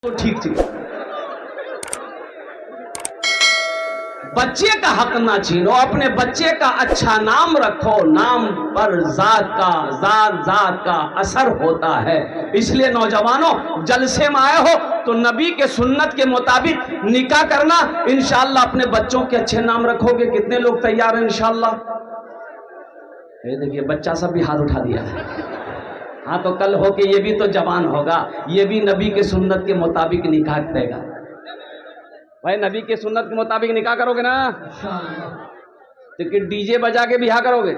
تو ٹھیک تھی. بچے کا حق نہ چھینو, اپنے بچے کا اچھا نام رکھو. نام پر ذات کا اثر ہوتا ہے. اس لیے نوجوانوں, جلسے میں آئے ہو تو نبی کے سنت کے مطابق نکاح کرنا. انشاءاللہ اپنے بچوں کے اچھے نام رکھو گے. کتنے لوگ تیار ہیں انشاءاللہ؟ دیکھیے بچہ سب بھی ہاتھ اٹھا دیا ہے. ہاں تو کل ہو کے یہ بھی تو جوان ہوگا, یہ بھی نبی کے سنت کے مطابق نکاح کرے گا. بھائی نبی کے سنت کے مطابق نکاح کرو گے نا؟ تو کہ ڈی جے بجا کے بیاہ کرو گے؟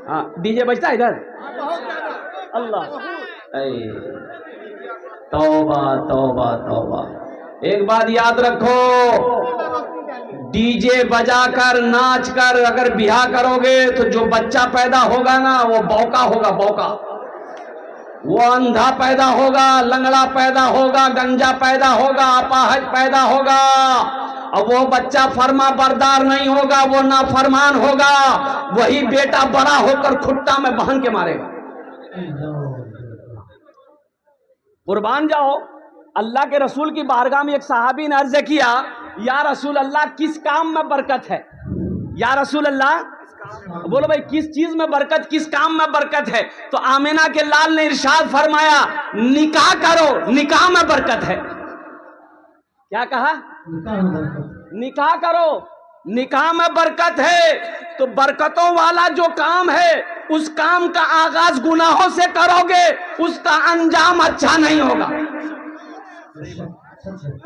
ہاں ڈی جے بجتا ہے ادھر. اللہ توبہ توبہ توبہ. ایک بات یاد رکھو, ڈی جے بجا کر ناچ کر اگر بیاہ کرو گے تو جو بچہ پیدا ہوگا نا وہ بوکا ہوگا. بوکا, وہ اندھا پیدا ہوگا, لنگڑا پیدا ہوگا, گنجا پیدا ہوگا, اپاہج پیدا ہوگا. اور وہ بچہ فرما بردار نہیں ہوگا, وہ نافرمان ہوگا. وہی بیٹا بڑا ہو کر کھٹا میں باندھ کے مارے گا. قربان جاؤ. اللہ کے رسول کی بارگاہ میں ایک صحابی نے عرض کیا, یا رسول اللہ کس کام میں برکت ہے؟ یا رسول اللہ, بولو بھائی کس چیز میں برکت, کس کام میں برکت ہے؟ تو آمینہ کے لال نے ارشاد فرمایا, نکاح کرو, نکاح میں برکت ہے. کیا کہا؟ نکاح کرو, نکاح میں برکت ہے. تو برکتوں والا جو کام ہے اس کام کا آغاز گناہوں سے کرو گے, اس کا انجام اچھا نہیں ہوگا.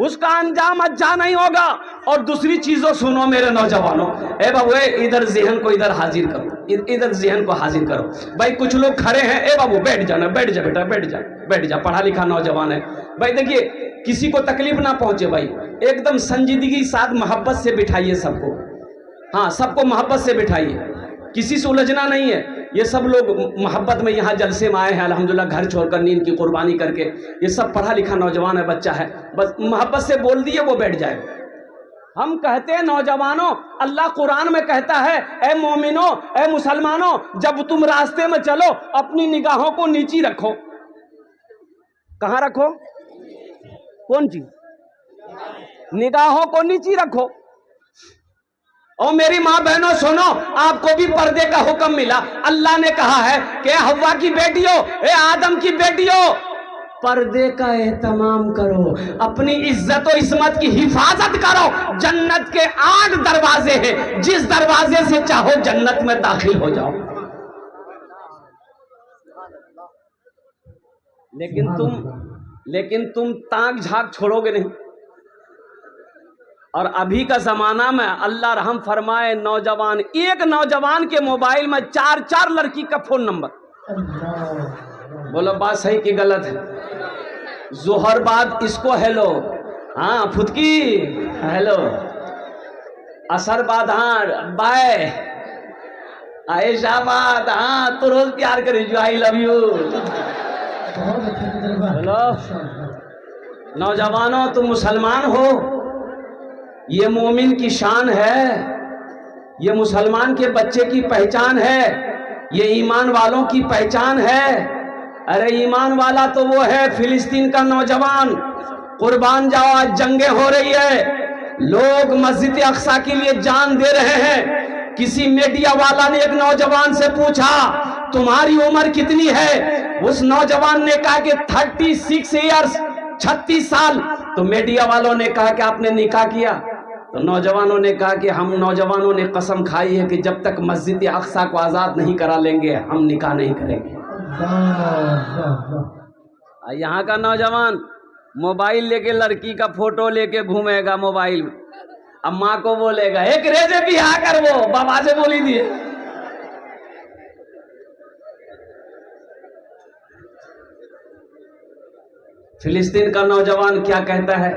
اس کا انجام اچھا نہیں ہوگا. اور دوسری چیزوں سنو میرے نوجوانوں, اے بابو ادھر ذہن کو ادھر حاضر کرو, ادھر ذہن کو حاضر کرو. بھائی کچھ لوگ کھڑے ہیں, اے بابو بیٹھ جانا, بیٹھ جا بیٹا, بیٹھ جا بیٹھ جا, پڑھا لکھا نوجوان ہے. بھائی دیکھیے کسی کو تکلیف نہ پہنچے بھائی, ایک دم سنجیدگی ساتھ محبت سے بٹھائیے سب کو. ہاں سب کو محبت سے بٹھائیے, کسی سے الجھنا نہیں ہے. یہ سب لوگ محبت میں یہاں جلسے میں آئے ہیں الحمدللہ, گھر چھوڑ کر نیند کی قربانی کر کے. یہ سب پڑھا لکھا نوجوان ہے, بچہ ہے, بس محبت سے بول دیے وہ بیٹھ جائے. ہم کہتے ہیں نوجوانوں, اللہ قرآن میں کہتا ہے, اے مومنوں, اے مسلمانوں, جب تم راستے میں چلو اپنی نگاہوں کو نیچی رکھو. کہاں رکھو؟ کون چیز؟ نگاہوں کو نیچی رکھو. اور میری ماں بہنوں سنو, آپ کو بھی پردے کا حکم ملا. اللہ نے کہا ہے کہ حوا کی بیٹیوں, اے آدم کی بیٹیوں, پردے کا اہتمام کرو, اپنی عزت و عصمت کی حفاظت کرو. جنت کے 8 دروازے ہیں, جس دروازے سے چاہو جنت میں داخل ہو جاؤ. لیکن تم تاک جھاک چھوڑو گے نہیں. اور ابھی کا زمانہ میں اللہ رحم فرمائے, نوجوان, ایک نوجوان کے موبائل میں 4 لڑکی کا فون نمبر. بولو بات صحیح کہ غلط ہے؟ ظہر بعد اس کو ہیلو, ہاں پھتکی ہیلو, عصر بعد ہاں بائے, عائشہ بعد ہاں تو روز پیار کری جو آئی لو یو. بولو نوجوانوں, تم مسلمان ہو, یہ مومن کی شان ہے, یہ مسلمان کے بچے کی پہچان ہے, یہ ایمان والوں کی پہچان ہے. ارے ایمان والا تو وہ ہے فلسطین کا نوجوان. قربان جاؤ, آج جنگیں ہو رہی ہے, لوگ مسجد اقصی کے لیے جان دے رہے ہیں. کسی میڈیا والا نے ایک نوجوان سے پوچھا تمہاری عمر کتنی ہے؟ اس نوجوان نے کہا کہ 36 ایئرز, 36 سال. تو میڈیا والوں نے کہا کہ آپ نے نکاح کیا؟ تو نوجوانوں نے کہا کہ ہم نوجوانوں نے قسم کھائی ہے کہ جب تک مسجد اقصی کو آزاد نہیں کرا لیں گے ہم نکاح نہیں کریں گے. یہاں کا نوجوان موبائل لے کے لڑکی کا فوٹو لے کے گھومے گا موبائل میں, اب ماں کو بولے گا ایک ریزے بھی آ کر, وہ بابا سے بولی دیے. فلسطین کا نوجوان کیا کہتا ہے,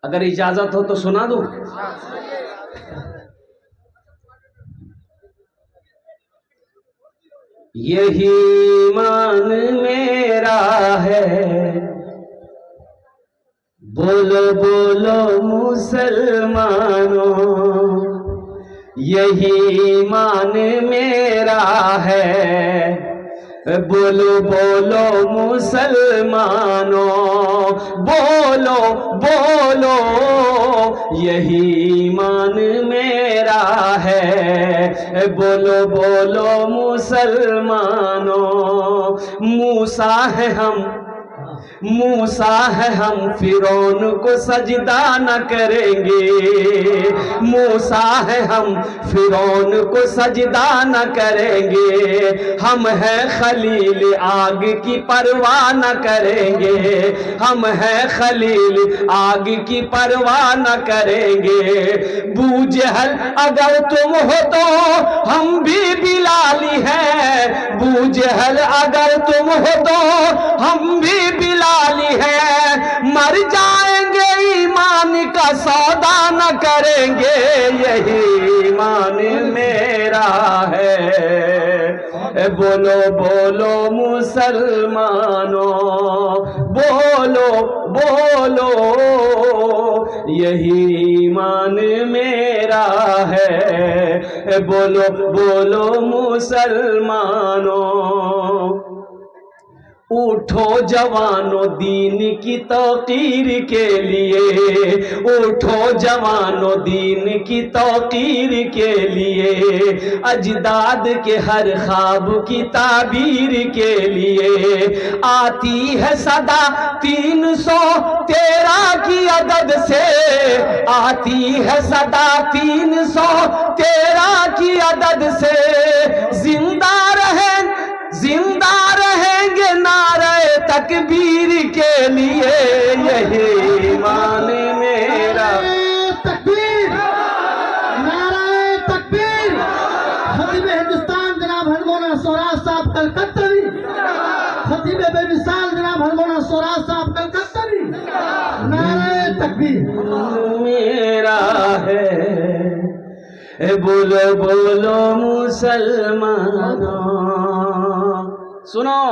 اگر اجازت ہو تو سنا دوں. یہی ایمان میرا ہے, بولو بولو مسلمانوں, یہی ایمان میرا ہے, بولو بولو مسلمانوں، بولو بولو یہی ایمان میرا ہے، بولو بولو مسلمانوں، موسیٰ ہے ہم، موسیٰ ہے ہم فرعون کو سجدہ نہ کریں گے، موسیٰ ہے ہم فرعون کو سجدہ نہ کریں گے، ہم ہیں خلیل آگ کی پرواہ نہ کریں گے، ہم ہیں خلیل آگ کی پرواہ نہ کریں گے، بو جہل اگر تم ہو تو ہم بھی بلالی ہیں، بو جہل اگر تم ہو تو ہم بھی بلالی ہے، مر جائیں گے ایمان کا سودا نہ کریں گے، یہی ایمان میرا ہے، بولو بولو مسلمانوں، بولو بولو یہی ایمان میرا ہے، بولو بولو مسلمانوں، اٹھو جوانو دین کی توقیر کے لیے، اٹھو جوانو دین کی توقیر کے لیے، اجداد کے ہر خواب کی تعبیر کے لیے، آتی ہے صدا 313 کی عدد سے، آتی ہے صدا 313 کی عدد سے، زندہ رہیں گے نعرہ تکبیر کے لیے، یہی ایمان میرا، تکبیر، نعرہ تکبیر، خطیب ہندوستان جناب ہرمونا سوراج صاحب کلکتری، خطیب بے مثال جناب ہرمونا سوراج صاحب کلکتری، نعرہ تکبیر میرا ہے، بولو بولو مسلمانوں۔ سنو،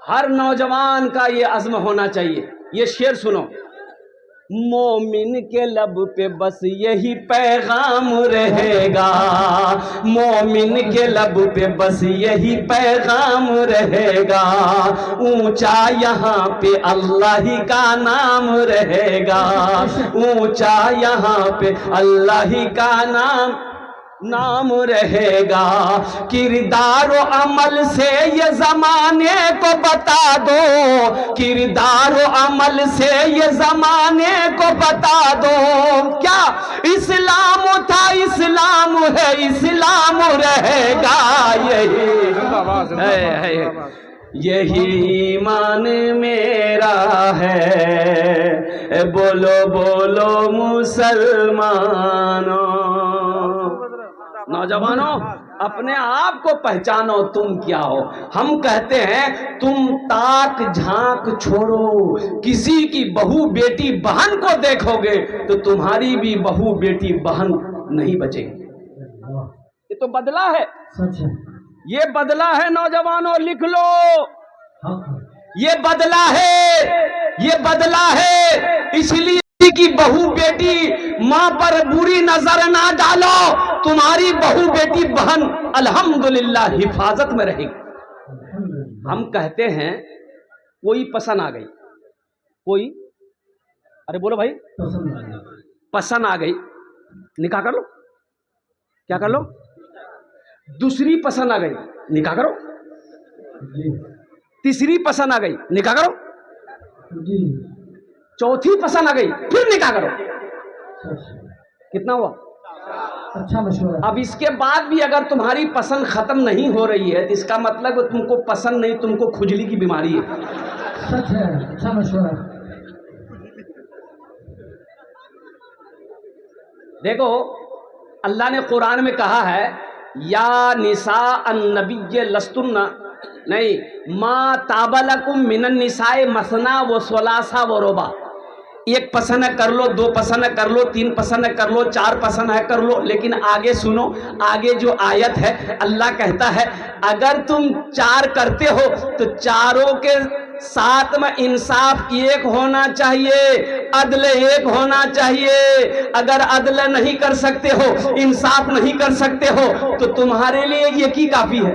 ہر نوجوان کا یہ عزم ہونا چاہیے، یہ شعر سنو، مومن کے لب پہ بس یہی پیغام رہے گا، مومن کے لب پہ بس یہی پیغام رہے گا، اونچا یہاں پہ اللہ ہی کا نام رہے گا، اونچا یہاں پہ اللہ ہی کا نام رہے گا، کردار و عمل سے یہ زمانے کو بتا دو، کردار و عمل سے یہ زمانے کو بتا دو، کیا اسلام تھا اسلام ہے اسلام رہے گا، یہی ایمان میرا ہے، بولو بولو مسلمانوں۔ نوجوانوں، اپنے آپ کو پہچانو تم کیا ہو، ہم کہتے ہیں تم تاک جھانک چھوڑو، کسی کی بہو بیٹی بہن کو دیکھو گے تو تمہاری بھی بہو بیٹی بہن نہیں بچے گی، یہ تو بدلہ ہے، سچ ہے، یہ بدلہ ہے نوجوانوں، لکھ لو، یہ بدلہ ہے، یہ بدلہ ہے، اس لیے کی بہو بیٹی ماں پر بری نظر نہ ڈالو، تمہاری بہو بیٹی بہن الحمدللہ حفاظت میں رہے گی۔ ہم کہتے ہیں کوئی پسند آ گئی، کوئی، ارے بولو بھائی، پسند آ گئی، نکاح کر لو، کیا کر لو، دوسری پسند آ گئی نکاح کرو، تیسری پسند آ گئی نکاح کرو، چوتھی پسند آ گئی پھر نکاح کرو، کتنا ہوا؟ اچھا مشورہ۔ اب اس کے بعد بھی اگر تمہاری پسند ختم نہیں ہو رہی ہے تو اس کا مطلب تم کو پسند نہیں، تم کو کھجلی کی بیماری ہے۔ سچ ہے، اچھا مشورہ۔ دیکھو، اللہ نے قرآن میں کہا ہے یا نساء النبی لستن، نہیں، ما طاب لکم من النساء مثنی و ثلاث و رباع، ایک پسند ہے کر لو، دو پسند ہے کر لو، تین پسند ہے کر لو، چار پسند ہے کر لو، لیکن آگے سنو، آگے جو آیت ہے اللہ کہتا ہے اگر تم چار کرتے ہو تو چاروں کے ساتھ میں انصاف ایک ہونا چاہیے، عدل ایک ہونا چاہیے، اگر عدل نہیں کر سکتے ہو، انصاف نہیں کر سکتے ہو تو تمہارے لیے ایک ہی کافی ہے۔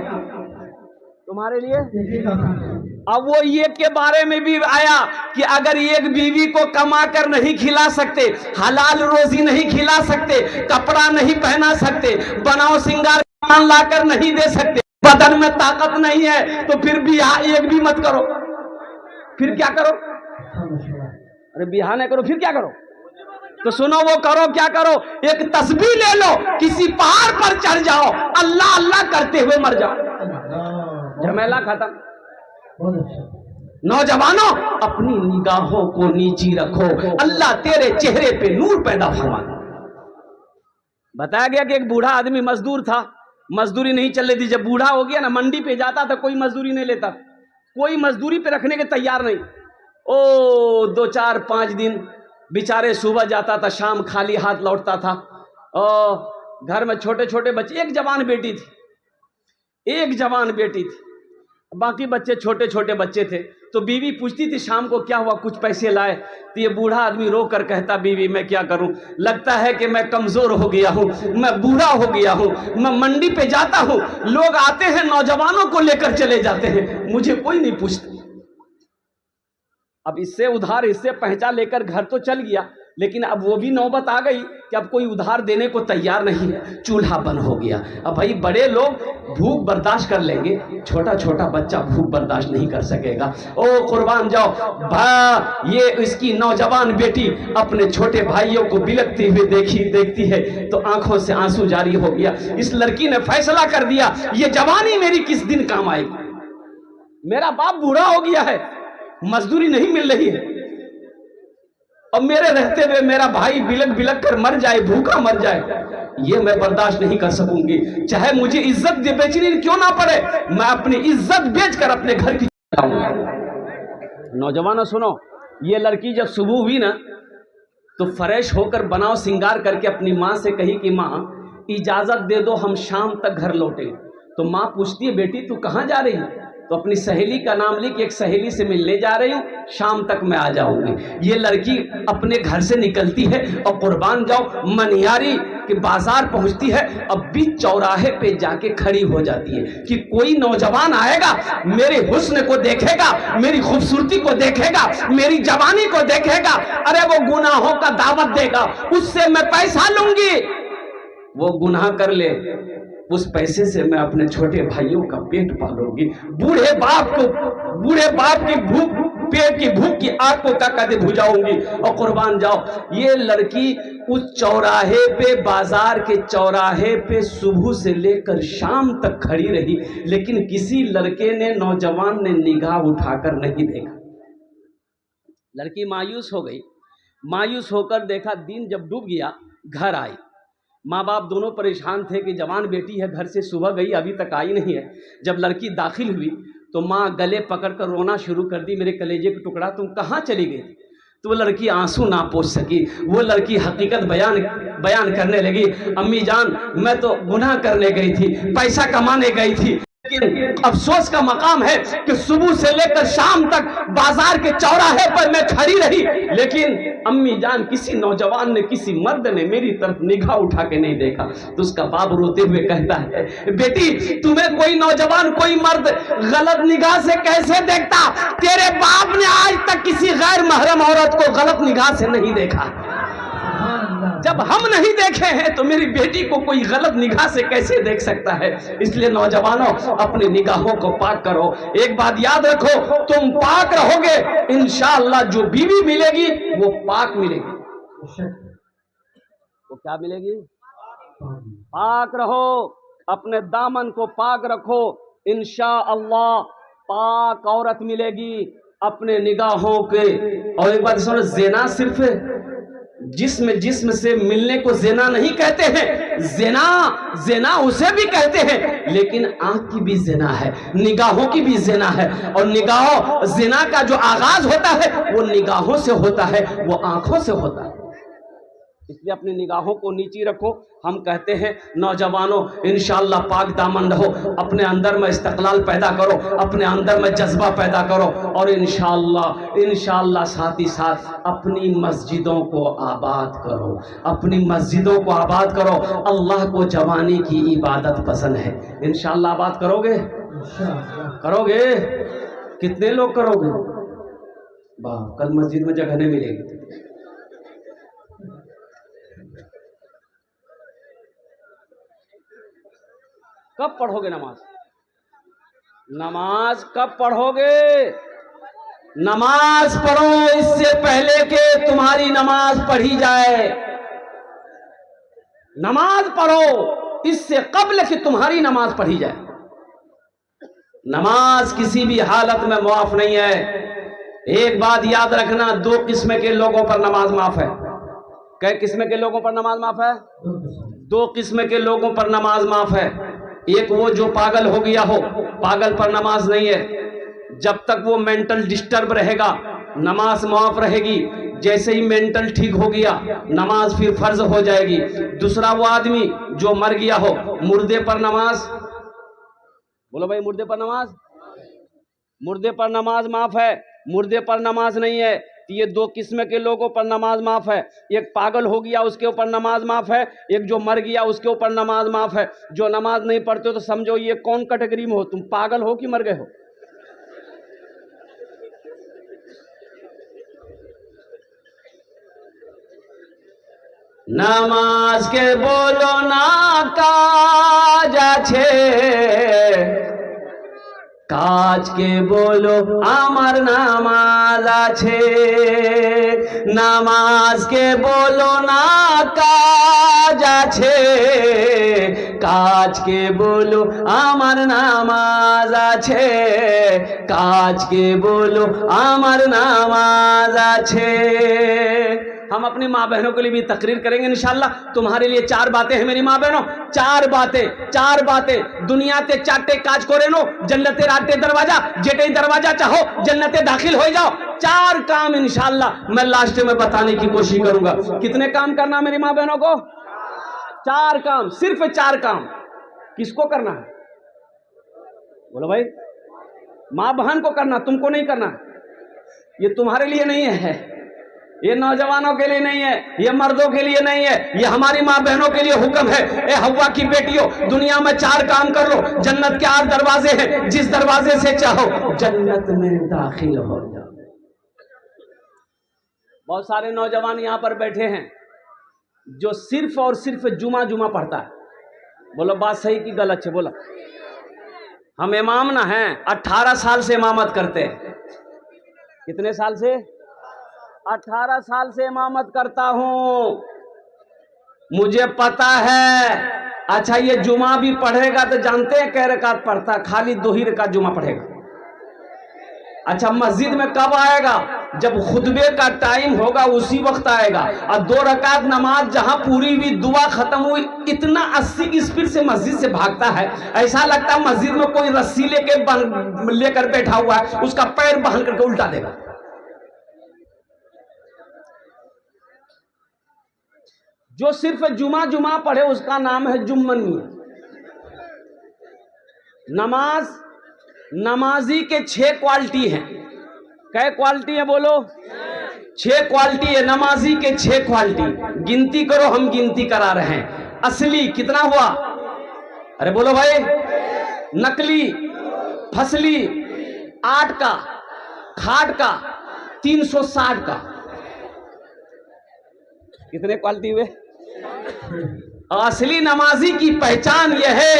تو तुम्हारे लिए। एक ही का था। अब वो एक के बारे में भी आया कि अगर एक बीवी को कमा कर नहीं खिला सकते, हलाल रोजी नहीं खिला सकते, कपड़ा नहीं पहना सकते, बनाओ श्रृंगार सामान लाकर नहीं दे सकते, बदन में ताकत नहीं है, तो फिर भी एक भी मत करो। फिर क्या करो? अच्छा मशवरा। अरे बिहा नहीं करो फिर क्या करो? तो सुनो वो करो, क्या करो, एक तस्बीह ले लो, किसी पहाड़ पर चढ़ जाओ, अल्लाह अल्लाह करते हुए मर जाओ, अल्लाह, झमेला खत्म। बहुत अच्छा। नौजवानों, अपनी निगाहों को नीची रखो, अल्लाह तेरे चेहरे पे नूर पैदा फरमा दे। बताया गया कि एक बूढ़ा आदमी मजदूर था, मजदूरी नहीं चल रही थी। जब बूढ़ा हो गया ना, मंडी पे जाता था, कोई मजदूरी नहीं लेता, कोई मजदूरी पे रखने के तैयार नहीं। ओ 2 4 5 दिन बेचारे, सुबह जाता था, शाम खाली हाथ लौटता था। और घर में छोटे छोटे बच्चे, एक जवान बेटी थी, एक जवान बेटी थी, बाकी बच्चे छोटे छोटे बच्चे थे। तो बीवी पूछती थी शाम को, क्या हुआ, कुछ पैसे लाए? तो ये बूढ़ा आदमी रो कर कहता, बीवी मैं क्या करूं, लगता है कि मैं कमजोर हो गया हूं, मैं बूढ़ा हो गया हूं, मैं मंडी पे जाता हूं, लोग आते हैं नौजवानों को लेकर चले जाते हैं, मुझे कोई नहीं पूछता। अब इससे उधार, इससे पैसा लेकर घर तो चल गया, लेकिन अब वो भी नौबत आ गई कि अब कोई उधार देने को तैयार नहीं है, चूल्हा बंद हो गया। अब भाई बड़े लोग भूख बर्दाश्त कर लेंगे, छोटा छोटा बच्चा भूख बर्दाश्त नहीं कर सकेगा। ओ कुर्बान जाओ, ये इसकी नौजवान बेटी अपने छोटे भाइयों को बिलखते हुए देखती है तो आंखों से आंसू जारी हो गया। इस लड़की ने फैसला कर दिया, ये जवानी मेरी किस दिन काम आएगी, मेरा बाप बूढ़ा हो गया है, मजदूरी नहीं मिल रही है, और मेरे रहते हुए मेरा भाई बिलक बिलक कर मर जाए, भूखा मर जाए, ये मैं बर्दाश्त नहीं कर सकूंगी। चाहे मुझे इज्जत बेचनी क्यों ना पड़े, मैं अपनी इज्जत बेचकर अपने घर की नौजवानों सुनो, ये लड़की जब सुबह हुई ना, तो फ्रेश होकर बनाओ श्रृंगार करके अपनी माँ से कही कि माँ इजाजत दे दो, हम शाम तक घर लौटे। तो माँ पूछती है, बेटी तू कहाँ जा रही है? तो अपनी सहेली का नाम लिख, एक सहेली से मिलने जा रही हूँ, शाम तक मैं आ जाऊंगी। ये लड़की अपने घर से निकलती है और कुर्बान जाओ मनिहारी के बाजार पहुंचती है, अब बीच चौराहे पे जाके खड़ी हो जाती है कि कोई नौजवान आएगा, मेरे हुस्न को देखेगा, मेरी खूबसूरती को देखेगा, मेरी जवानी को देखेगा, अरे वो गुनाहों का दावत देगा, उससे मैं पैसा लूंगी, वो गुनाह कर ले, उस पैसे से मैं अपने छोटे भाइयों का पेट पालूंगी। बूढ़े बाप की भूख, पेट की भूख की आग को ताकत बुझाऊंगी। और कुर्बान जाओ, ये लड़की उस चौराहे पे, बाजार के चौराहे पे सुबह से लेकर शाम तक खड़ी रही, लेकिन किसी लड़के ने, नौजवान ने निगाह उठाकर नहीं देखा। लड़की मायूस हो गई, मायूस होकर देखा, दिन जब डूब गया, घर आई, माँ बाप दोनों परेशान थे कि जवान बेटी है, घर से सुबह गई अभी तक आई नहीं है। जब लड़की दाखिल हुई तो माँ गले पकड़कर रोना शुरू कर दी, मेरे कलेजे का टुकड़ा तुम कहाँ चली गई? तो वो लड़की आंसू ना पोंछ सकी, वो लड़की हकीकत बयान करने लगी, अम्मी जान मैं तो गुनाह करने गई थी, पैसा कमाने गई थी, लेकिन अफसोस का मकाम है कि सुबह से लेकर शाम तक बाजार के चौराहे पर मैं खड़ी रही, लेकिन अम्मी जान किसी नौजवान ने, किसी मर्द ने मेरी तरफ निगाह उठा के नहीं देखा। तो उसका बाप रोते हुए कहता है, बेटी तुम्हें कोई नौजवान, कोई मर्द गलत निगाह से कैसे देखता? तेरे बाप ने आज तक किसी गैर महरम औरत को गलत निगाह से नहीं देखा। जब हम नहीं देखे हैं तो मेरी बेटी को कोई गलत निगाह से कैसे देख सकता है? इसलिए नौजवानों, अपनी निगाहों को पाक करो। एक बात याद रखो, तुम पाक रहोगे, इंशाअल्लाह जो बीवी मिलेगी वो पाक मिलेगी। वो क्या मिलेगी? पाक रहो, अपने दामन को पाक रखो, इंशाअल्लाह पाक औरत मिलेगी अपने निगाहों के। और एक बात सुनो, ज़िना सिर्फ जिस्म से मिलने को ज़िना नहीं कहते हैं, ज़िना उसे भी कहते हैं, लेकिन आंख की भी ज़िना है, निगाहों की भी ज़िना है। और निगाहों, ज़िना का जो आगाज होता है वो निगाहों से होता है, वो आंखों से होता है। इसलिए अपनी निगाहों को नीची रखो। हम कहते हैं नौजवानों, इंशाअल्लाह पाक दामन रहो, अपने अंदर में इस्तक़लाल पैदा करो, अपने अंदर में जज्बा पैदा करो, और इंशाअल्लाह साथ ही साथ अपनी मस्जिदों को आबाद करो, अपनी मस्जिदों को आबाद करो। अल्लाह को जवानी की इबादत पसंद है, इंशाअल्लाह आबाद करोगे। इंशाअल्लाह। करोगे? कितने लोग करोगे? वाह, कल मस्जिद में जगह नहीं मिलेगी। कब पढ़ोगे नमाज? नमाज कब पढ़ोगे? नमाज पढ़ो इससे पहले कि तुम्हारी नमाज पढ़ी जाए। नमाज पढ़ो इससे कब्ल कि तुम्हारी नमाज पढ़ी जाए। नमाज किसी भी हालत में माफ नहीं है। एक बात याद रखना, दो किस्म के लोगों पर नमाज माफ है। कै किस्म के लोगों पर नमाज माफ है? दो किस्म के लोगों पर नमाज माफ है। एक वो जो पागल हो गया हो, पागल पर नमाज नहीं है। जब तक वो मेंटल डिस्टर्ब रहेगा नमाज माफ रहेगी। जैसे ही मेंटल ठीक हो गया नमाज फिर फर्ज हो जाएगी। दूसरा वो आदमी जो मर गया हो, मुर्दे पर नमाज, बोलो भाई, मुर्दे पर नमाज, मुर्दे पर नमाज माफ है, मुर्दे पर नमाज नहीं है। ये दो किस्म के लोगों पर नमाज माफ है। एक पागल हो गया उसके ऊपर नमाज माफ है, एक जो मर गया उसके ऊपर नमाज माफ है। जो नमाज नहीं पढ़ते हो तो समझो ये कौन कैटेगरी में हो, तुम पागल हो कि मर गए हो? नमाज के बोलो ना काज আছে, কাজ কে বলো আমার নামাজ আছে। নামাজকে বলো না কাজ আছে, কাজকে বলো আমার নামাজ আছে, কাজকে বলো আমার নামাজ আছে। हम अपनी माँ बहनों के लिए भी तकरीर करेंगे इंशाल्लाह। तुम्हारे लिए चार बातें हैं मेरी माँ बहनों, चार बातें। दुनिया ते चाटे काज करे नो, जन्नते राटे दरवाजा, जेटे दरवाजा चाहो जन्नते दाखिल हो जाओ। चार काम इंशाल्लाह मैं लास्ट में बताने की कोशिश करूंगा। कितने काम करना मेरी माँ बहनों को? चार काम, सिर्फ चार काम। किसको करना है? बोलो भाई, माँ बहन को करना, तुमको नहीं करना। ये तुम्हारे लिए नहीं है, ये नौजवानों के लिए नहीं है, ये मर्दों के लिए नहीं है, ये हमारी माँ बहनों के लिए हुक्म है। ए हव्वा की बेटियों, दुनिया में चार काम कर लो, जन्नत के 8 दरवाजे हैं, जिस दरवाजे से चाहो जन्नत में दाखिल हो जाओ। बहुत सारे नौजवान यहाँ पर बैठे हैं जो सिर्फ और सिर्फ जुमा पढ़ता है। बोलो बात सही कि गलत है? बोलो। हम इमाम ना हैं, 18 साल से इमामत करते हैं। कितने साल से? 18 साल से इमामत करता हूं, मुझे पता है। अच्छा, ये जुमा भी पढ़ेगा तो जानते हैं कै रकात पढ़ता? खाली 2 ही रकात जुमा पढ़ेगा। अच्छा, मस्जिद में कब आएगा? जब खुतबे का टाइम होगा उसी वक्त आएगा। और 2 रकात नमाज जहां पूरी हुई, दुआ खत्म हुई, इतना 80 की स्पीड से मस्जिद से भागता है, ऐसा लगता है मस्जिद में कोई रस्सी लेकर बैठा हुआ है, उसका पैर बांध करके उल्टा देगा। जो सिर्फ जुमा पढ़े उसका नाम है जुम्मन मियां। नमाजी के 6 क्वालिटी हैं। कै क्वालिटी है बोलो? 6 क्वालिटी है नमाजी के। 6 क्वालिटी गिनती करो, हम गिनती करा रहे हैं। असली कितना हुआ? अरे बोलो भाई। नकली, फसली, 8 का, खाट का, 360 का। कितने क्वालिटी हुए? असली नमाजी की पहचान यह है।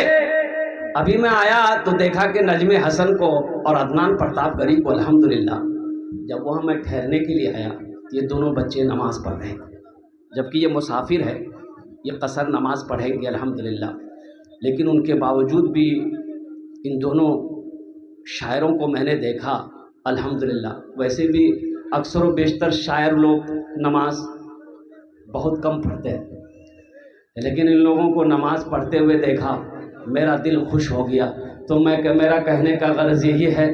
अभी मैं आया तो देखा कि नजमे हसन को और अदनान प्रताप गरी को अल्हम्दुलिल्लाह, जब वहाँ मैं ठहरने के लिए आया, ये दोनों बच्चे नमाज पढ़ रहे हैं, जबकि ये मुसाफिर है, ये कसर नमाज पढ़ेंगे अल्हम्दुलिल्लाह। लेकिन उनके बावजूद भी इन दोनों शायरों को मैंने देखा अल्हम्दुलिल्लाह। वैसे भी अक्सर व बेशतर शायर लोग नमाज बहुत कम पढ़ते हैं, लेकिन इन लोगों को नमाज पढ़ते हुए देखा, मेरा दिल खुश हो गया। तो मेरा कहने का गर्ज यही है,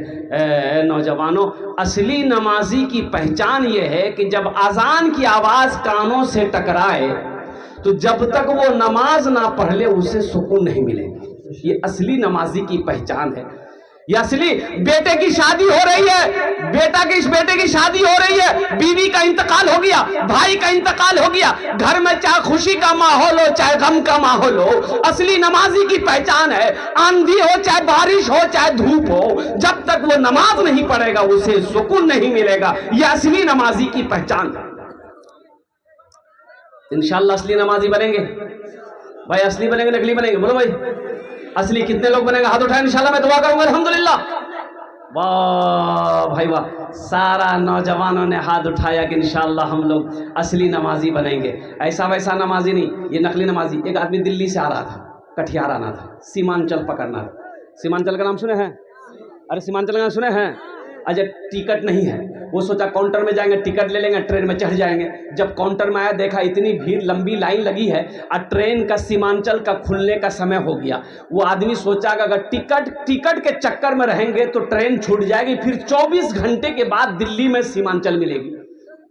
नौजवानों, असली नमाजी की पहचान ये है कि जब अजान की आवाज़ कानों से टकराए तो जब तक वो नमाज ना पढ़ ले उसे सुकून नहीं मिलेगा। ये असली नमाजी की पहचान है। ये असली बेटे की शादी हो रही है, बेटे की शादी हो रही है, बीवी का इंतकाल हो गया, भाई का इंतकाल हो गया, घर में चाहे खुशी का माहौल हो चाहे गम का माहौल हो, असली नमाजी की पहचान है, आंधी हो चाहे बारिश हो चाहे धूप हो, जब तक वो नमाज नहीं पढ़ेगा उसे सुकून नहीं मिलेगा। ये असली नमाजी की पहचान। इंशाअल्लाह असली नमाजी बनेंगे भाई, असली बनेंगे नकली बनेंगे? बोलो भाई, असली कितने लोग बनेंगे? हाथ उठाए, इंशाल्लाह मैं दुआ करूंगा। अल्हम्दुलिल्लाह, वाह भाई वाह, सारा नौजवानों ने हाथ उठाया कि इंशाल्लाह हम लोग असली नमाजी बनेंगे। ऐसा वैसा नमाजी नहीं, ये नकली नमाजी। एक आदमी दिल्ली से आ रहा था, कटिहार आना था, सीमांचल पकड़ना था। सीमांचल का नाम सुने हैं? अरे सीमांचल का नाम सुने हैं? अजय टिकट नहीं है, वो सोचा काउंटर में जाएंगे, टिकट ले लेंगे, ट्रेन में चढ़ जाएंगे। जब काउंटर में आया, देखा इतनी भीड़, लंबी लाइन लगी है और ट्रेन का सीमांचल का खुलने का समय हो गया। वो आदमी सोचा कि अगर टिकट के चक्कर में रहेंगे तो ट्रेन छूट जाएगी, फिर 24 घंटे के बाद दिल्ली में सीमांचल मिलेगी।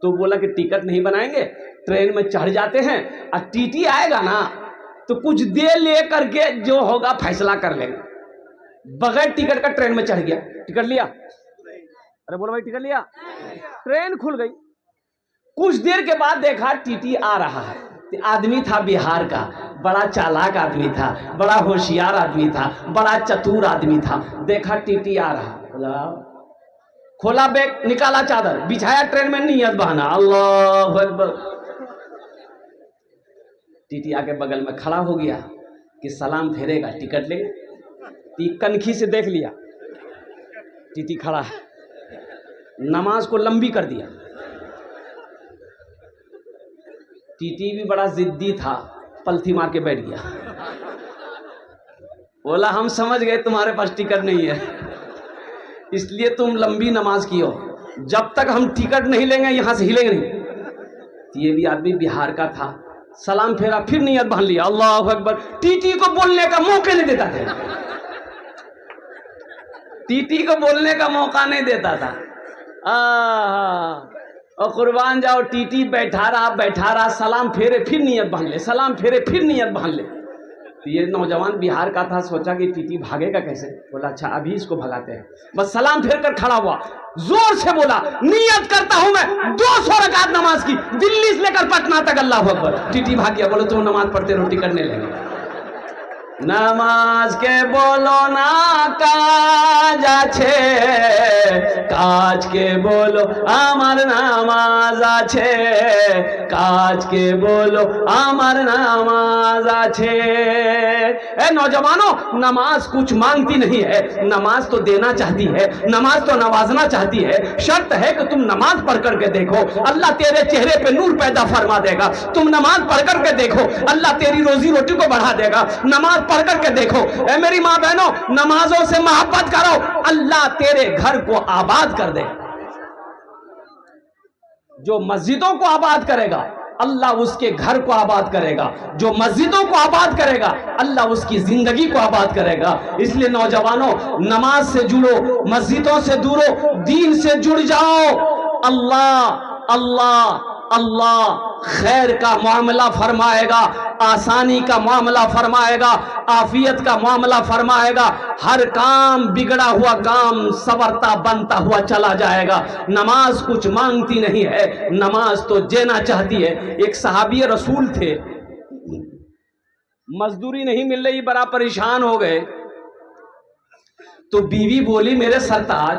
तो बोला कि टिकट नहीं बनाएंगे, ट्रेन में चढ़ जाते हैं और टीटी आएगा ना तो कुछ देर ले करके जो होगा फैसला कर लेंगे। बगैर टिकट का ट्रेन में चढ़ गया, टिकट लिया। अरे बोलो भाई, टिकट लिया, ट्रेन खुल गई। कुछ देर के बाद देखा टीटी आ रहा है। आदमी था बिहार का, बड़ा चालाक आदमी था, बड़ा होशियार आदमी था, बड़ा चतुर आदमी था। देखा टीटी आ रहा, बोला खोला बैग, निकाला चादर, बिछाया, ट्रेन में नियत बहाना, अल्लाह अकबर। टीटी आके बगल में खड़ा हो गया कि सलाम फेरेगा, टिकट लेगा। कनखी से देख लिया टीटी खड़ा है, नमाज को लंबी कर दिया। टीटी भी बड़ा जिद्दी था, पलथी मार के बैठ गया। बोला हम समझ गए तुम्हारे पास टिकट नहीं है, इसलिए तुम लंबी नमाज की हो, जब तक हम टिकट नहीं लेंगे यहां से हिलेंगे नहीं। तो ये भी आदमी बिहार का था, सलाम फेरा, फिर नियत बांध लिया, अल्लाह अकबर। टीटी को बोलने का मौका नहीं देता था, टीटी को बोलने का मौका नहीं देता था। और कुर्बान जाओ, टीटी बैठा रहा, सलाम फेरे फिर नियत बांध ले, सलाम फेरे फिर नियत बांध ले। तो ये नौजवान बिहार का था, सोचा कि टीटी भागेगा कैसे। बोला अच्छा अभी इसको भगाते हैं। बस सलाम फेर कर खड़ा हुआ, जोर से बोला नियत करता हूं मैं 200 रकात नमाज की, दिल्ली से लेकर पटना तक, अल्लाह अकबर। टीटी भाग गया। बोलो तुम नमाज पढ़ते रहो, टिकट नहीं लेंगे। नामाज के बोलो ना काज आछे, काज के बोलो आमार नामाज आछे, काज के बोलो आमार नामाज आछे। ए नौजवानों, नमाज कुछ मांगती नहीं है, नमाज तो देना चाहती है, नमाज तो नवाजना चाहती है। शर्त है कि तुम नमाज पढ़ करके देखो, अल्लाह तेरे चेहरे पे नूर पैदा फरमा देगा। तुम नमाज पढ़ करके देखो, अल्लाह तेरी रोजी रोटी को बढ़ा देगा। नमाज पढ़ करके देखो। ए मेरी माँ बहनों, नमाजों से मोहब्बत करो, अल्लाह तेरे घर को आबाद कर दे। जो मस्जिदों को आबाद करेगा, अल्लाह उसके घर को आबाद करेगा। जो मस्जिदों को आबाद करेगा, अल्लाह उसकी जिंदगी को आबाद करेगा। इसलिए नौजवानों, नमाज से जुड़ो, मस्जिदों से दूरो, दीन से जुड़ जाओ। अल्लाह अल्लाह अल्लाह खैर का मामला फरमाएगा, आसानी का मामला फरमाएगा, आफियत का मामला फरमाएगा। हर काम, बिगड़ा हुआ काम संवरता बनता हुआ चला जाएगा। नमाज कुछ मांगती नहीं है, नमाज तो देना चाहती है। एक सहाबी रसूल थे, मजदूरी नहीं मिल रही, बड़ा परेशान हो गए। तो बीवी बोली मेरे सरताज,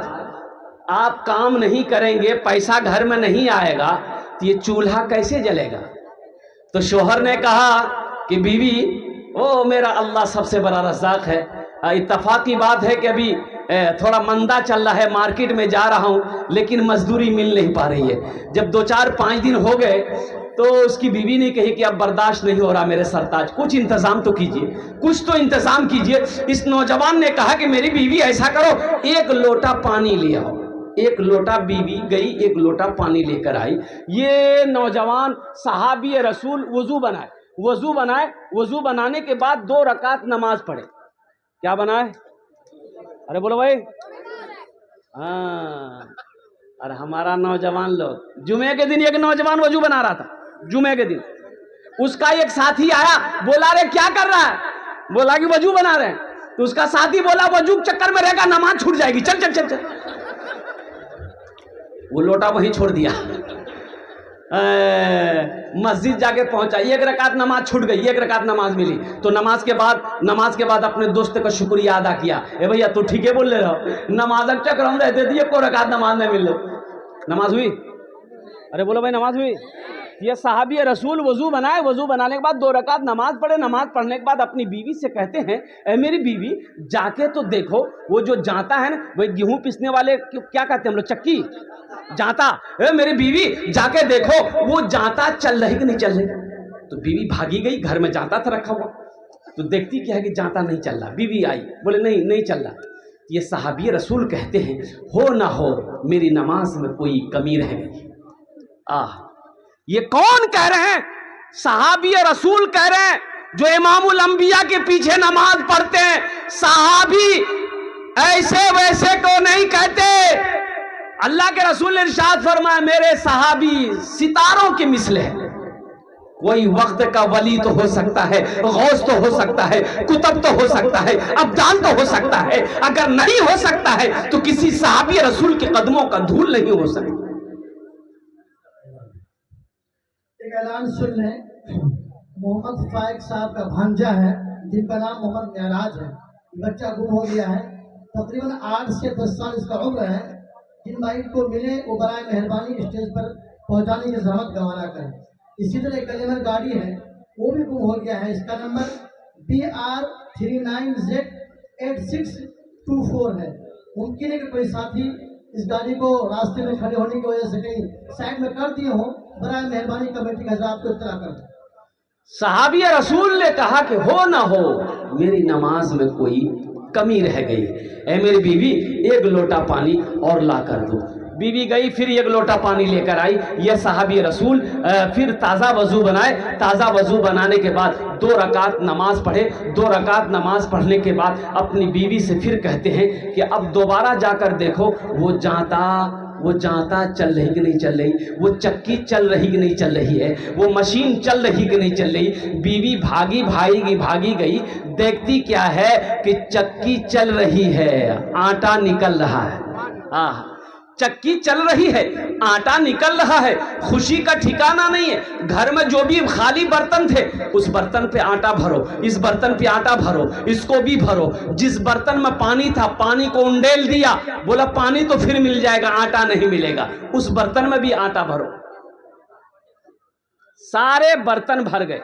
आप काम नहीं करेंगे, पैसा घर में नहीं आएगा, तो ये चूल्हा कैसे जलेगा। तो शोहर ने कहा कि बीवी, ओ मेरा अल्लाह सबसे बड़ा रज़ाक है। इत्तफाक की बात है कि अभी थोड़ा मंदा चल रहा है, मार्केट में जा रहा हूँ, लेकिन मजदूरी मिल नहीं पा रही है। जब 2-4-5 दिन हो गए तो उसकी बीवी ने कही कि अब बर्दाश्त नहीं हो रहा मेरे सरताज, कुछ इंतजाम तो कीजिए, कुछ तो इंतजाम कीजिए। इस नौजवान ने कहा कि मेरी बीवी ऐसा करो, 1 लोटा पानी ले आओ। 1 लोटा, बीवी गई 1 लोटा पानी लेकर आई। ये नौजवान सहाबी रसूल वजू बनाए, वजू बनाने के बाद 2 रकात नमाज पढ़े। क्या बनाए? अरे बोलो भाई। हाँ, और हमारा नौजवान लोग, जुमे के दिन एक नौजवान वजू बना रहा था, जुमे के दिन। उसका एक साथी आया, बोला रे क्या कर रहा है? बोला कि वजू बना रहे हैं। तो उसका साथी बोला वजू के चक्कर में रहेगा, नमाज छूट जाएगी, चल चल चल चल। वो लोटा वहीं छोड़ दिया, मस्जिद जाके पहुंचा, एक रकात नमाज छूट गई, एक रकात नमाज मिली। तो नमाज के बाद अपने दोस्त का शुक्रिया अदा किया, ए भैया तू ठीक है बोल रहे हो, नमाज चक्कर हम रहते थे, को रकात नमाज नहीं मिल रही। नमाज हुई? अरे बोलो भाई नमाज हुई? ये सहाबी रसूल वजू बनाए, वजू बनाने के बाद 2 रकात नमाज पढ़े, नमाज पढ़ने के बाद अपनी बीवी से कहते हैं, ए मेरी बीवी जाके तो देखो वो जो जाता है ना, वही गेहूं पीसने वाले क्या कहते हैं हम लोग, चक्की, जाता, ए मेरी बीवी जाके देखो वो जाता चल रही कि नहीं चल रही। तो बीवी भागी गई, घर में जाता था रखा हुआ, तो देखती क्या है कि जाता नहीं चल रहा। बीवी आई, बोले नहीं नहीं चल रहा। ये सहाबी रसूल कहते हैं, हो ना हो मेरी नमाज में कोई कमी रह गई। ये कौन कह रहे हैं? सहाबी रसूल कह रहे हैं, जो इमामुल अंबिया के पीछे नमाज पढ़ते हैं। सहाबी ऐसे वैसे को नहीं कहते। अल्लाह के रसूल ने इरशाद फरमाया, मेरे सहाबी सितारों के मिसले हैं। कोई वक्त का वली तो हो सकता है, गौस तो हो सकता है, कुतुब तो हो सकता है, अब्दाल तो हो सकता है, अगर नहीं हो सकता है तो किसी सहाबी रसूल के कदमों का धूल नहीं हो सकता। एक ऐलान सुन लें, मोहम्मद फाइक साहब का भांजा है जिनका नाम मोहम्मद महराज है, बच्चा गुम हो गया है, तकरीबन 8 से 10 साल इसका उम्र है। जिन भाई को मिले वो बराए मेहरबानी स्टेज पर पहुंचाने की जहमत गंवाना करें। इसी तरह एक कलेमर गाड़ी है, वो भी गुम हो गया है, इसका नंबर BR39Z8624 है। मुमकिन है कि कोई साथी इस गाड़ी को रास्ते में खड़े होने की वजह से कहीं साइड में कर दिए हो, बराए मेहरबानी कमेटी के हज़रात को इत्तला कर दें। सहाबी रसूल ने कहा कि हो ना हो मेरी नमाज में कोई कमी रह गई, ऐ मेरी बीवी एक लोटा पानी और ला कर दो। बीवी गई, फिर एक लोटा पानी लेकर आई। यह सहाबी रसूल फिर ताज़ा वज़ू बनाए। ताज़ा वज़ू बनाने के बाद 2 रकात नमाज पढ़े। 2 रकात नमाज पढ़ने के बाद अपनी बीवी से फिर कहते हैं कि अब दोबारा जाकर देखो वो जाता चल रही कि नहीं चल रही, वो चक्की चल रही कि नहीं चल रही है, वो मशीन चल रही कि नहीं चल रही। बीवी भागी गई, देखती क्या है कि चक्की चल रही है, आटा निकल रहा है। चक्की चल रही है, आटा निकल रहा है। खुशी का ठिकाना नहीं है। घर में जो भी खाली बर्तन थे उस बर्तन पे आटा भरो, इस बर्तन पे आटा भरो, इसको भी भरो। जिस बर्तन में पानी था पानी को उंडेल दिया, बोला पानी तो फिर मिल जाएगा, आटा नहीं मिलेगा, उस बर्तन में भी आटा भरो। सारे बर्तन भर गए।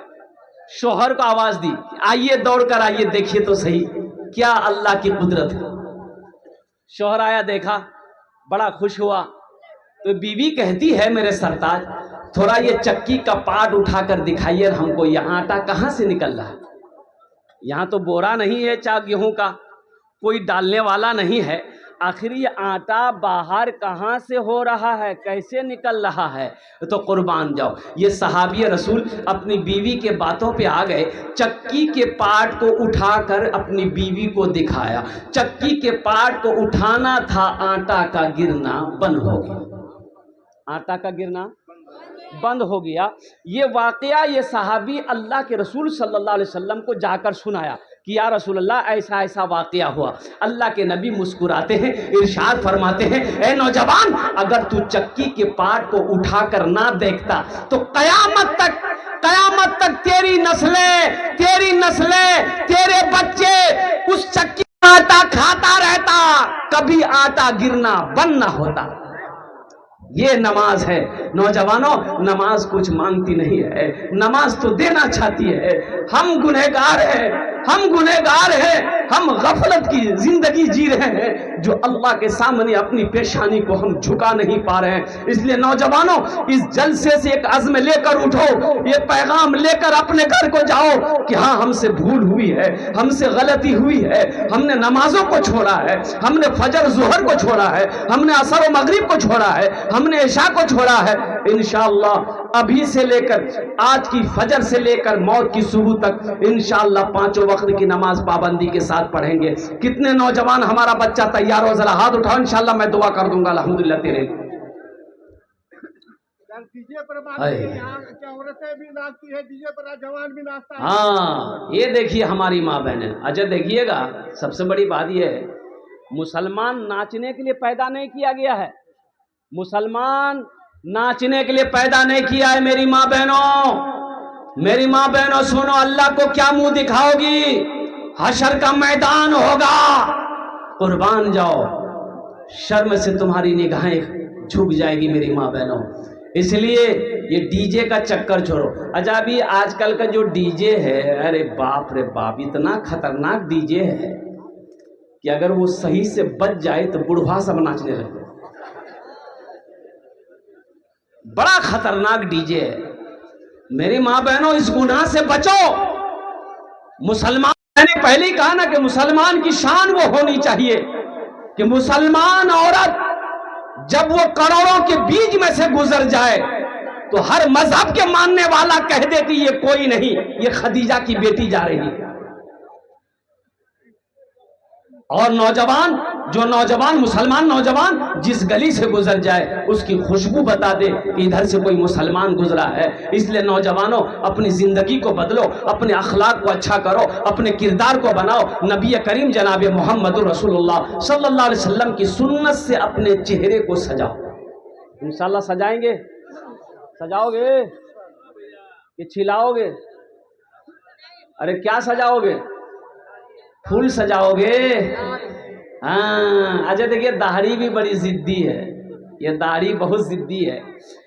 शोहर को आवाज दी, आइए दौड़कर आइए, देखिए तो सही क्या अल्लाह की कुदरत है। शोहर आया, देखा, बड़ा खुश हुआ। तो बीवी कहती है, मेरे सरताज थोड़ा ये चक्की का पार्ट उठाकर दिखाइए हमको, ये आटा कहाँ से निकल रहा है। यहाँ तो बोरा नहीं है चा गेहूं का, कोई डालने वाला नहीं है, आखिर ये आटा बाहर कहाँ से हो रहा है, कैसे निकल रहा है। तो कुर्बान जाओ, ये सहाबी रसूल अपनी बीवी के बातों पे आ गए। चक्की के पार्ट को उठाकर अपनी बीवी को दिखाया। चक्की के पार्ट को उठाना था, आटा का गिरना बंद हो गया। आटा का गिरना बंद हो गया। ये वाकया ये सहाबी अल्लाह के रसूल सल्लल्लाहु अलैहि वसल्लम को जाकर सुनाया कि या रसूल अल्लाह ऐसा ऐसा वाकया हुआ। अल्लाह के नबी मुस्कुराते हैं, इरशाद फरमाते हैं, ए नौजवान, अगर तू चक्की के पार्ट को उठाकर ना देखता तो कयामत तक तेरी नस्लें, तेरे बच्चे उस चक्की का आटा खाता रहता, कभी आटा गिरना बंद ना होता। ये नमाज है। नौजवानों, नमाज कुछ मांगती नहीं है, नमाज तो देना चाहती है। हम गुनहगार हैं, हम गफलत की जिंदगी जी रहे हैं, जो अल्लाह के सामने अपनी पेशानी को हम झुका नहीं पा रहे हैं। इसलिए नौजवानों, इस जलसे से एक अज़्म लेकर उठो, ये पैगाम लेकर अपने घर को जाओ कि हाँ, हमसे भूल हुई है, हमसे गलती हुई है, हमने नमाजों को छोड़ा है, हमने फजर ज़ुहर को छोड़ा है, हमने असर व मगरिब को छोड़ा है, हमने इशा को छोड़ा है। इंशाअल्लाह अभी से लेकर आज की फजर से लेकर मौत की सुबह तक इंशाअल्लाह 5 वक्त की नमाज पाबंदी के साथ पढ़ेंगे। कितने नौजवान हमारा बच्चा तैयार हो, जरा हाथ उठाओ, इंशाअल्लाह मैं दुआ कर दूंगा। अल्हम्दुलिल्लाह तेरे डीजे पर बात हाय। है, यहाँ क्या औरतें भी नाचती है डीजे पर, जवान भी नाचता है। हाँ, ये देखिए हमारी माँ बहनें। अच्छा देखिएगा, सबसे बड़ी बात ये है, मुसलमान नाचने के लिए पैदा नहीं किया गया है। मुसलमान नाचने के लिए पैदा नहीं किया है। मेरी माँ बहनों, मेरी माँ बहनों सुनो, अल्लाह को क्या मुंह दिखाओगी? हशर का मैदान होगा, कुर्बान जाओ, शर्म से तुम्हारी निगाहें झुक जाएगी मेरी माँ बहनों। इसलिए ये डीजे का चक्कर छोड़ो। अच्छा अभी आजकल का जो डीजे है, अरे बाप रे बाप, इतना खतरनाक डीजे है कि अगर वो सही से बच जाए तो बुढ़वा सब नाचने लगे। बड़ा खतरनाक डीजे है। मेरी माँ बहनों, इस गुनाह से बचो। मुसलमान, मैंने पहले ही कहा ना कि मुसलमान की शान वो होनी चाहिए कि मुसलमान औरत जब वो करोड़ों के बीच में से गुजर जाए तो हर मजहब के मानने वाला कह दे कि ये कोई नहीं, ये खदीजा की बेटी जा रही है। और नौजवान, जो नौजवान, मुसलमान नौजवान जिस गली से गुजर जाए उसकी खुशबू बता दे कि इधर से कोई मुसलमान गुजरा है। इसलिए नौजवानों, अपनी जिंदगी को बदलो, अपने अखलाक को अच्छा करो, अपने किरदार को बनाओ। नबी करीम जनाब मोहम्मद रसूलुल्लाह सल्लल्लाहु अलैहि वसल्लम की सुन्नत से अपने चेहरे को सजाओ। इंशाल्लाह सजाएंगे? सजाओगे कि छिलाओगे? अरे क्या सजाओगे? फूल सजाओगे? हाँ। अच्छा देखिए, दाढ़ी भी बड़ी जिद्दी है। ये दाढ़ी बहुत जिद्दी है।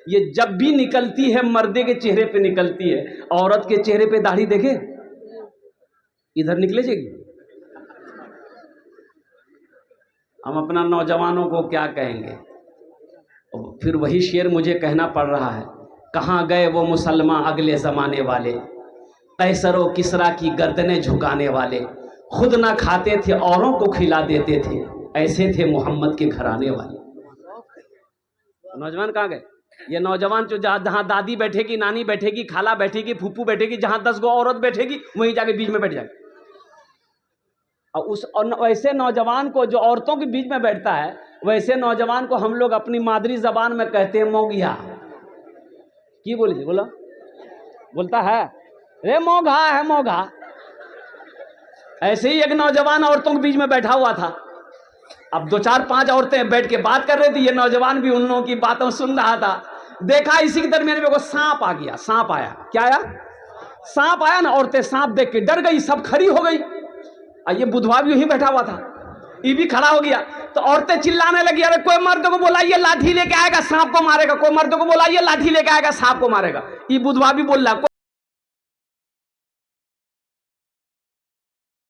ये जब भी निकलती है मर्दे के चेहरे पे निकलती है, औरत के चेहरे पे दाढ़ी देखे इधर निकले जाएगी। हम अपना नौजवानों को क्या कहेंगे? और फिर वही शेर मुझे कहना पड़ रहा है, कहाँ गए वो मुसलमान अगले ज़माने वाले, कैसर व किसरा की गर्दनें झुकाने वाले, खुद ना खाते थे औरों को खिला देते थे, ऐसे थे मोहम्मद के घराने वाले। नौजवान कहाँ गए? ये नौजवान जो जहाँ दादी बैठेगी, नानी बैठेगी, खाला बैठेगी, फूफू बैठेगी, जहाँ 10 गो औरत बैठेगी वहीं जाके बीच में बैठ जाएगी। और वैसे नौजवान को जो औरतों के बीच में बैठता है, वैसे नौजवान को हम लोग अपनी मादरी जबान में कहते हैं मौगिया। की बोलिए? बोला बोलता है, रे मोघा है मोघा। ऐसे ही एक नौजवान औरतों के बीच में बैठा हुआ था। अब 2 4 5 औरतें बैठ के बात कर रही थी, ये नौजवान भी उन लोगों की बातों सुन रहा था। देखा इसी के दरमियान में को सांप आ गया। सांप आया, क्या आया? सांप आया ना। औरतें सांप देख के डर गई, सब खड़ी हो गई। ये बुधवा भी यहीं बैठा हुआ था, ये भी खड़ा हो गया। तो औरतें चिल्लाने लगी, अरे कोई मर्द को बुलाइए, लाठी लेके आएगा, सांप को मारेगा। कोई मर्द को बुलाइए, लाठी लेके आएगा, सांप को मारेगा। ये बुधवा भी बोल रहा,